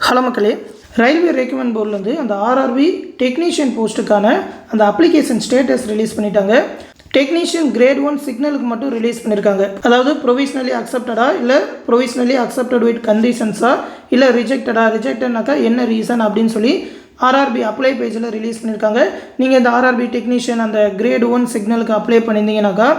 Hello மக்களே, railway recruitment போர்ட்லேருந்து அந்த RRB technician போஸ்ட்டுக்கான அந்த அப்ளிகேஷன் ஸ்டேட்டஸ் ரிலீஸ் பண்ணிட்டாங்க. டெக்னீஷியன் கிரேட் 1 சிக்னலுக்கு மட்டும் ரிலீஸ் பண்ணியிருக்காங்க. அதாவது ப்ரொவிஷ்னலி அக்செப்டடா இல்லை ப்ரொவிஷ்னலி அக்செப்டட் வித் கண்டிஷன்ஸா இல்லை ரிஜெக்டட்னாக்கா என்ன ரீசன் அப்படின்னு சொல்லி ஆர்ஆர்பி அப்ளை பேஜில் ரிலீஸ் பண்ணியிருக்காங்க. நீங்கள் இந்த ஆர்ஆர்பி டெக்னீஷியன் அந்த கிரேட் 1 சிக்னலுக்கு அப்ளை பண்ணியிருந்தீங்கன்னாக்கா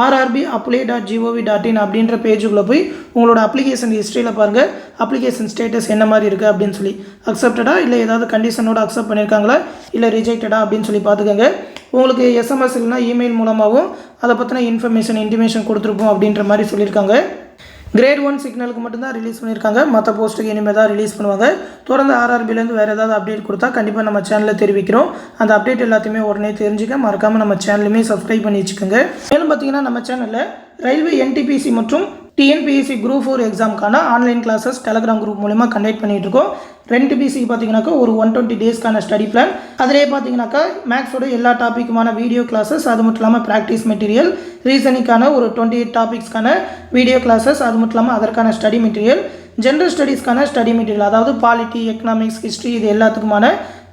rrbapply.gov.in அப்படின்ற பேஜுக்குள்ளே போய் உங்களோட அப்ளிகேஷன் ஹிஸ்ட்ரியில் பாருங்கள், அப்ளிகேஷன் ஸ்டேட்டஸ் என்ன மாதிரி இருக்குது அப்படின்னு சொல்லி, அக்செப்டடா இல்லை ஏதாவது கண்டிஷனோட அக்செப்ட் பண்ணியிருக்காங்களா இல்லை ரிஜெக்டடா அப்படின்னு சொல்லி பார்த்துக்கோங்க. உங்களுக்கு எஸ்எம்எஸ் இல்லைனா இமெயில் மூலமாகவும் அதை பற்றின இன்டிமேஷன் கொடுத்துருப்போம் அப்படின்ற மாதிரி சொல்லியிருக்காங்க. கிரேட் 1 சிக்னலுக்கு மட்டும்தான் ரிலீஸ் பண்ணியிருக்காங்க. மற்ற போஸ்ட்டுக்கு இனிமேல் தான் ரிலீஸ் பண்ணுவாங்க. தொடர்ந்து ஆர்ஆர்பிலேருந்து வேறு ஏதாவது அப்டேட் கொடுத்தா கண்டிப்பாக நம்ம சேனலில் தெரிவிக்கிறோம். அந்த அப்டேட் எல்லாத்தையுமே உடனே தெரிஞ்சுக்க மறக்காமல் நம்ம சேனலுமே சப்ஸ்கிரைப் பண்ணி வச்சுக்கோங்க. மேலும் பார்த்தீங்கன்னா நம்ம சேனலில் ரயில்வே என்டிபிசி மற்றும் டிஎன்பிஎஸ்சி குரூப் 4 எக்ஸாமுக்கான ஆன்லைன் கிளாஸஸ் டெலகிராம் குரூப் மூலமா கண்டக்ட் பண்ணிகிட்டு இருக்கோம். 2 பிசிக்கு பார்த்தீங்கன்னாக்கா ஒரு 120 டேஸ்க்கான ஸ்டடி பிளான், அதிலே பார்த்தீங்கன்னாக்கா மேக்ஸோட எல்லா டாப்பிக்குமான வீடியோ கிளாஸஸ், அது மட்டும் இல்லாமல் ப்ராக்டிஸ் மெட்டீரியல், ரீசனிங்கான ஒரு 28 டாபிக்ஸ்க்கான வீடியோ கிளாஸஸ், அது மட்டும் இல்லாமல் அதற்கான ஸ்டடி மெட்டீரியல், ஜென்ரல் ஸ்டடீஸ்க்கான ஸ்டடி மெட்டீரியல், அதாவது பாலிட்டி, எக்கனாமிக்ஸ், ஹிஸ்ட்ரி, இது எல்லாத்துக்குமான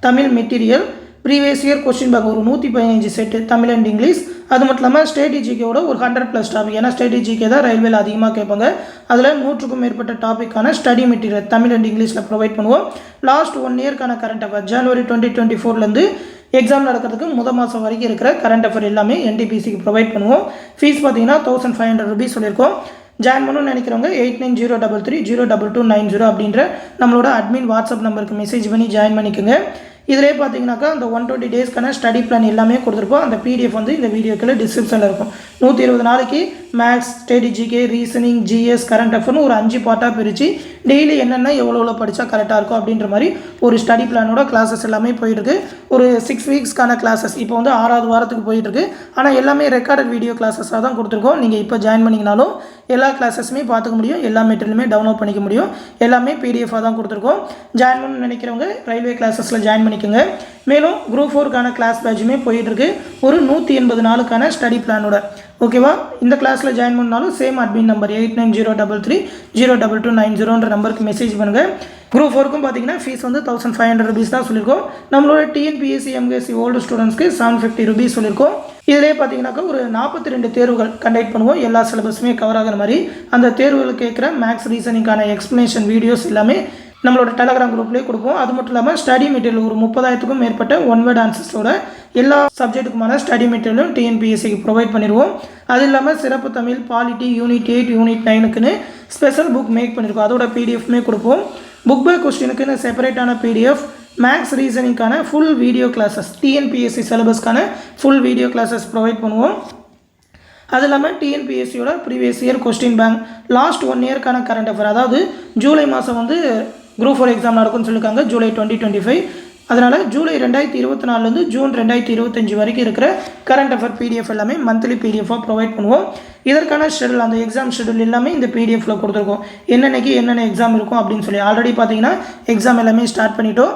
Tamil material, previous year question bank ஒரு 115 செட்டு தமிழ் அண்ட் இங்கிலீஷ், அது மட்டும் இல்லாமல் ஸ்ட்ராட்டஜிக்கோட ஒரு 100+ டாபிக். ஏன்னா ஸ்ட்ராட்டஜிக்கே தான் ரயில்வேல அதிகமாக கேட்பாங்க. அதில் 100க்கும் மேற்பட்ட டாப்பிக்கான ஸ்டடி மெட்டீரியல் தமிழ் அண்ட் இங்கிலீஷில் ப்ரொவைட் பண்ணுவோம். லாஸ்ட் 1 இயர்க்கான கரண்ட் அஃபேர் ஜனவரி 2024லேருந்து எக்ஸாம் நடக்கிறதுக்கு முதல் மாதம் வரைக்கும் இருக்கிற கரண்ட் அஃபேர் எல்லாமே என்டிபிசிக்கு ப்ரொவைட் பண்ணுவோம். ஃபீஸ் பார்த்தீங்கன்னா 1500 ரூபீஸ் சொல்லியிருக்கோம். ஜாயின் பண்ணணும்னு நினைக்கிறவங்க 8903322990 அப்படின்ற நம்மளோட அட்மின் வாட்ஸ்அப் நம்பருக்கு மெசேஜ் பண்ணி ஜாயின் பண்ணிக்கோங்க. இதிலே பார்த்தீங்கன்னாக்கா அந்த 120 டேஸ்க்கான ஸ்டடி பிளான் எல்லாமே கொடுத்துருப்போம். அந்த பிடிஎஃப் வந்து இந்த வீடியோக்குள்ள டிஸ்கிரிப்ஷனில் இருக்கும். 120 நாளைக்கு மேக்ஸ், ஸ்ட்ராட்டஜிக்கே, ரீசனிங், ஜிஎஸ், கரண்ட் அஃபேர்னு ஒரு 5 பார்ட்டாக பிரித்து டெய்லி என்னென்ன எவ்வளோ படித்தா கரெக்டாக இருக்கும் அப்படின்ற மாதிரி ஒரு ஸ்டடி பிளானோட கிளாஸஸ் எல்லாமே போயிட்டுருக்கு. ஒரு 6 வீக்ஸ்க்கான கிளாஸஸ் இப்போ வந்து 6வது வாரத்துக்கு போயிட்டுருக்கு. ஆனால் எல்லாமே ரெக்கார்டட் வீடியோ கிளாஸஸாக தான் கொடுத்துருக்கோம். நீங்கள் இப்போ ஜாயின் பண்ணிங்கனாலும் எல்லா கிளாஸஸுமே பார்த்துக்க முடியும், எல்லா மெட்டீரியலுமே டவுன்லோட் பண்ணிக்க முடியும். எல்லாமே பிடிஎஃபாக தான் கொடுத்துருக்கோம். ஜாயின் பண்ணணும்னு நினைக்கிறவங்க ரயில்வே கிளாஸஸில் ஜாயின் பண்ணிக்கோங்க. மேலும் குரூப் 4க்கான கிளாஸ் பேட்சுமே போயிட்டுருக்கு ஒரு 180 நாளுக்கான ஸ்டடி பிளானோட. ஓகேவா? இந்த கிளாஸில் ஜாயின் பண்ணாலும் சேம் அட்மின் நம்பர் 8903322990 நம்பருக்கு மெசேஜ் பண்ணுங்கள். குரூப் 4க்கும் பார்த்தீங்கன்னா ஃபீஸ் வந்து 1500 ரூபீஸ் தான் சொல்லியிருக்கோம். நம்மளோட டிஎன்பிஎஸ்சி எம்எஸ்சி ஓல்டு ஸ்டூடெண்ட்ஸ்க்கு 750 ரூபீஸ் சொல்லியிருக்கோம். இதிலே பார்த்தீங்கன்னாக்கா ஒரு 42 தேர்வுகள் கண்டக்ட் பண்ணுவோம். எல்லா சிலபஸுமே கவர் ஆகிற மாதிரி அந்த தேர்வுகள் கேட்குற மேக்ஸ், ரீசனிங்கான எக்ஸ்ப்ளனேஷன் வீடியோஸ் எல்லாமே நம்மளோட டெலகிராம் குரூப்லேயே கொடுப்போம். அது மட்டும் இல்லாமல் ஸ்டடி மெட்டீரியல் ஒரு 30,000க்கும் மேற்பட்ட 1 வேர்ட் ஆன்சர்ஸோட எல்லா சப்ஜெக்ட்டுக்குமான ஸ்டடி மெட்டீரியலும் டிஎன்பிஎஸ்சிக்கு ப்ரொவைட் பண்ணிடுவோம். அது இல்லாமல் சிறப்பு தமிழ், பாலிட்டி, யூனிட் 8, யூனிட் 9க்குன்னு ஸ்பெஷல் புக் மேக் பண்ணியிருக்கோம். அதோட பிடிஎஃப்மே கொடுப்போம். புக் பை கொஸ்டினுக்குன்னு செப்பரேட்டான பிடிஎஃப், மேக்ஸ், ரீசனிங்கான ஃபுல் வீடியோ கிளாஸஸ், டிஎன்பிஎஸ்சி சிலபஸ்க்கான ஃபுல் வீடியோ கிளாஸஸ் ப்ரொவைட் பண்ணுவோம். அது இல்லாமல் டிஎன்பிஎஸ்சியோட previous year question bank, last 1 இயர்க்கான கரண்ட் அஃபேர், அதாவது ஜூலை மாதம் வந்து குரூப் 4 எக்ஸாம் நடக்கும்னு சொல்லியிருக்காங்க, ஜூலை 2025. அதனால் ஜூலை 2024லேருந்து ஜூன் 2025 வரைக்கும் இருக்கிற கரண்ட் அஃபேர் பிடிஎஃப் எல்லாமே மந்த்லி பிடிஎஃபாக ப்ரொவைட் பண்ணுவோம். இதற்கான ஷெடியூல், அந்த எக்ஸாம் ஷெடியூல் எல்லாமே இந்த பிடிஎஃபில் கொடுத்துருக்கோம். என்னென்னைக்கு என்னென்ன எக்ஸாம் இருக்கும் அப்படின்னு சொல்லி ஆல்ரெடி பார்த்தீங்கன்னா எக்ஸாம் எல்லாமே ஸ்டார்ட் பண்ணிட்டோம்.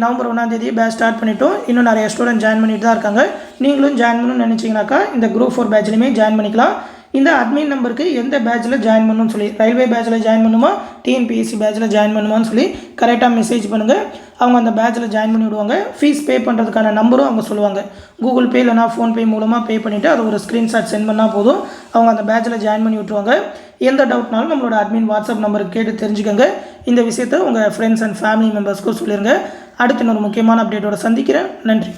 நவம்பர் 1 பேட்ச் ஸ்டார்ட் பண்ணிட்டோம். இன்னும் நிறைய ஸ்டூடெண்ட் ஜாயின் பண்ணிட்டு தான் இருக்காங்க. நீங்களும் ஜாயின் பண்ணணும்னு நினச்சிங்கனாக்கா இந்த குரூப் 4 பேட்ச்லையுமே ஜாயின் பண்ணிக்கலாம். இந்த அட்மின் நம்பருக்கு எந்த பேட்சில் ஜாயின் பண்ணணும்னு சொல்லி, ரயில்வே பேட்சில் ஜாயின் பண்ணுமா, டிஎன்பிஎஸ்சி பேட்சில் ஜாயின் பண்ணுமான்னு சொல்லி கரெக்டாக மெசேஜ் பண்ணுங்கள். அவங்க அந்த பேட்சில் ஜாயின் பண்ணி விடுவாங்க. ஃபீஸ் பே பண்ணுறதுக்கான நம்பரும் அவங்க சொல்லுவாங்க. கூகுள் பே இல்லைனா ஃபோன்பே மூலமாக பே பண்ணிவிட்டு அதை ஒரு ஸ்க்ரீன்ஷாட் சென்ட் பண்ணால் போதும், அவங்க அந்த பேட்சில் ஜாயின் பண்ணி விட்டுருவாங்க. எந்த டவுட்னாலும் நம்மளோட அட்மின் வாட்ஸ்அப் நம்பருக்கு கேட்டு தெரிஞ்சுக்கோங்க. இந்த விஷயத்தை உங்கள் ஃப்ரெண்ட்ஸ் அண்ட் ஃபேமிலி மெம்பர்ஸ்க்கும் சொல்லிடுங்க. அடுத்து இன்னொரு முக்கியமான அப்டேட்டோட சந்திக்கிறேன். நன்றி.